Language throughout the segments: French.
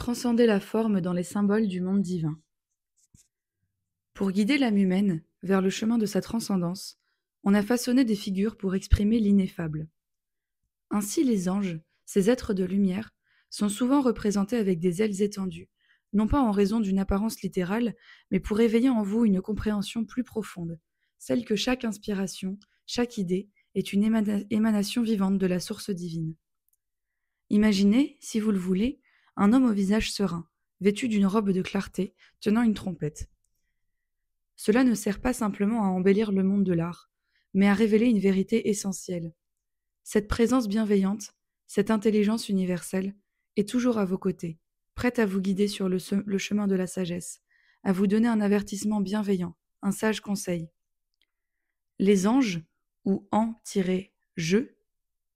Transcender la forme dans les symboles du monde divin. Pour guider l'âme humaine vers le chemin de sa transcendance, on a façonné des figures pour exprimer l'ineffable. Ainsi les anges, ces êtres de lumière, sont souvent représentés avec des ailes étendues, non pas en raison d'une apparence littérale, mais pour éveiller en vous une compréhension plus profonde, celle que chaque inspiration, chaque idée est une émanation vivante de la source divine. Imaginez, si vous le voulez, un homme au visage serein, vêtu d'une robe de clarté, tenant une trompette. Cela ne sert pas simplement à embellir le monde de l'art, mais à révéler une vérité essentielle. Cette présence bienveillante, cette intelligence universelle, est toujours à vos côtés, prête à vous guider sur le chemin de la sagesse, à vous donner un avertissement bienveillant, un sage conseil. Les anges, ou en-je,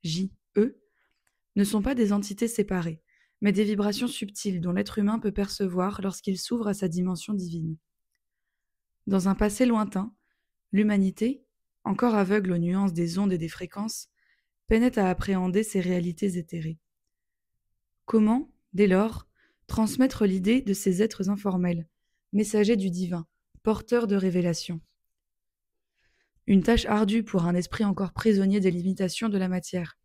J-E, ne sont pas des entités séparées, mais des vibrations subtiles dont l'être humain peut percevoir lorsqu'il s'ouvre à sa dimension divine. Dans un passé lointain, l'humanité, encore aveugle aux nuances des ondes et des fréquences, peinait à appréhender ces réalités éthérées. Comment, dès lors, transmettre l'idée de ces êtres informels, messagers du divin, porteurs de révélations? Une tâche ardue pour un esprit encore prisonnier des limitations de la matière.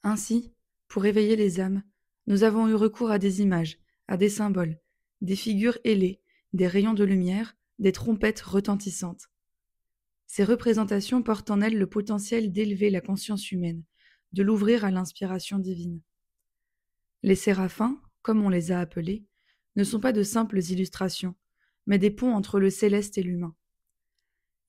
Ainsi, pour éveiller les âmes, nous avons eu recours à des images, à des symboles, des figures ailées, des rayons de lumière, des trompettes retentissantes. Ces représentations portent en elles le potentiel d'élever la conscience humaine, de l'ouvrir à l'inspiration divine. Les séraphins, comme on les a appelés, ne sont pas de simples illustrations, mais des ponts entre le céleste et l'humain.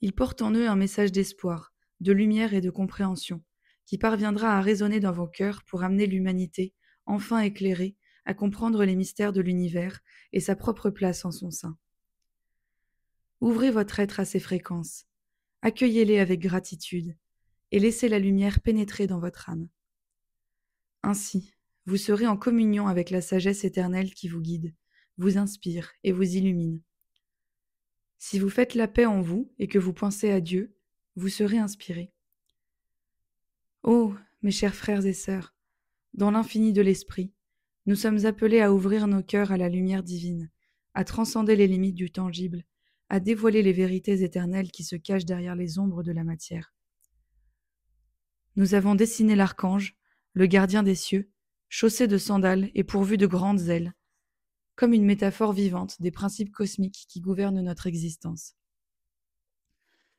Ils portent en eux un message d'espoir, de lumière et de compréhension, qui parviendra à résonner dans vos cœurs pour amener l'humanité, enfin éclairée, à comprendre les mystères de l'univers et sa propre place en son sein. Ouvrez votre être à ces fréquences, accueillez-les avec gratitude, et laissez la lumière pénétrer dans votre âme. Ainsi, vous serez en communion avec la sagesse éternelle qui vous guide, vous inspire et vous illumine. Si vous faites la paix en vous et que vous pensez à Dieu, vous serez inspiré. Oh, mes chers frères et sœurs, dans l'infini de l'esprit, nous sommes appelés à ouvrir nos cœurs à la lumière divine, à transcender les limites du tangible, à dévoiler les vérités éternelles qui se cachent derrière les ombres de la matière. Nous avons dessiné l'archange, le gardien des cieux, chaussé de sandales et pourvu de grandes ailes, comme une métaphore vivante des principes cosmiques qui gouvernent notre existence.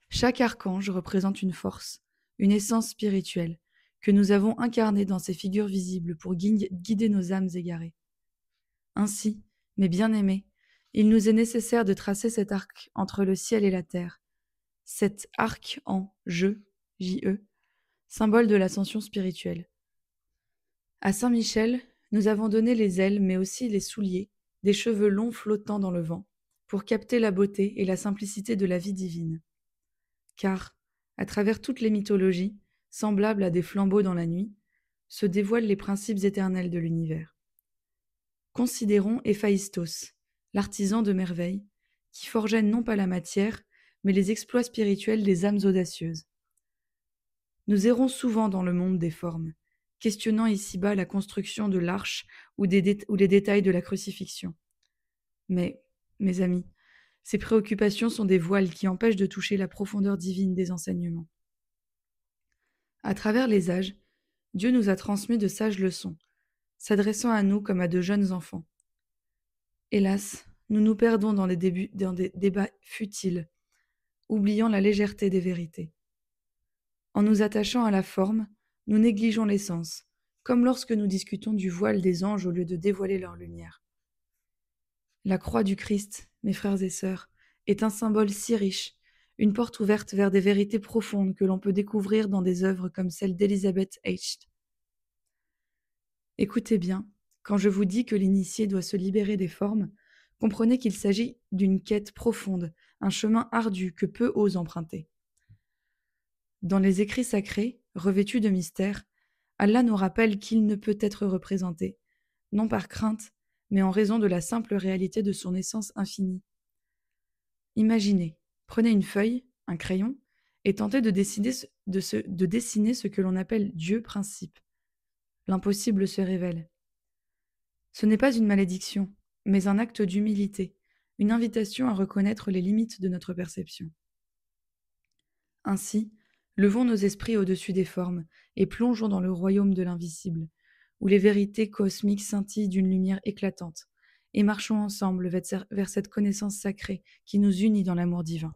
Chaque archange représente une force, une essence spirituelle, que nous avons incarnée dans ces figures visibles pour guider nos âmes égarées. Ainsi, mes bien-aimés, il nous est nécessaire de tracer cet arc entre le ciel et la terre, cet arc en J-E, symbole de l'ascension spirituelle. À Saint-Michel, nous avons donné les ailes, mais aussi les souliers, des cheveux longs flottant dans le vent, pour capter la beauté et la simplicité de la vie divine. Car, à travers toutes les mythologies, semblables à des flambeaux dans la nuit, se dévoilent les principes éternels de l'univers. Considérons Héphaïstos, l'artisan de merveilles, qui forgeait non pas la matière, mais les exploits spirituels des âmes audacieuses. Nous errons souvent dans le monde des formes, questionnant ici-bas la construction de l'arche ou les détails de la crucifixion. Mais, mes amis, ces préoccupations sont des voiles qui empêchent de toucher la profondeur divine des enseignements. À travers les âges, Dieu nous a transmis de sages leçons, s'adressant à nous comme à de jeunes enfants. Hélas, nous nous perdons dans des débats futiles, oubliant la légèreté des vérités. En nous attachant à la forme, nous négligeons l'essence, comme lorsque nous discutons du voile des anges au lieu de dévoiler leur lumière. La croix du Christ, mes frères et sœurs, est un symbole si riche, une porte ouverte vers des vérités profondes que l'on peut découvrir dans des œuvres comme celle d'Elizabeth Hecht. Écoutez bien, quand je vous dis que l'initié doit se libérer des formes, comprenez qu'il s'agit d'une quête profonde, un chemin ardu que peu osent emprunter. Dans les écrits sacrés, revêtus de mystère, Allah nous rappelle qu'il ne peut être représenté, non par crainte, mais en raison de la simple réalité de son essence infinie. Imaginez, prenez une feuille, un crayon, et tentez de dessiner ce que l'on appelle Dieu principe. L'impossible se révèle. Ce n'est pas une malédiction, mais un acte d'humilité, une invitation à reconnaître les limites de notre perception. Ainsi, levons nos esprits au-dessus des formes et plongeons dans le royaume de l'invisible, où les vérités cosmiques scintillent d'une lumière éclatante, et marchons ensemble vers cette connaissance sacrée qui nous unit dans l'amour divin.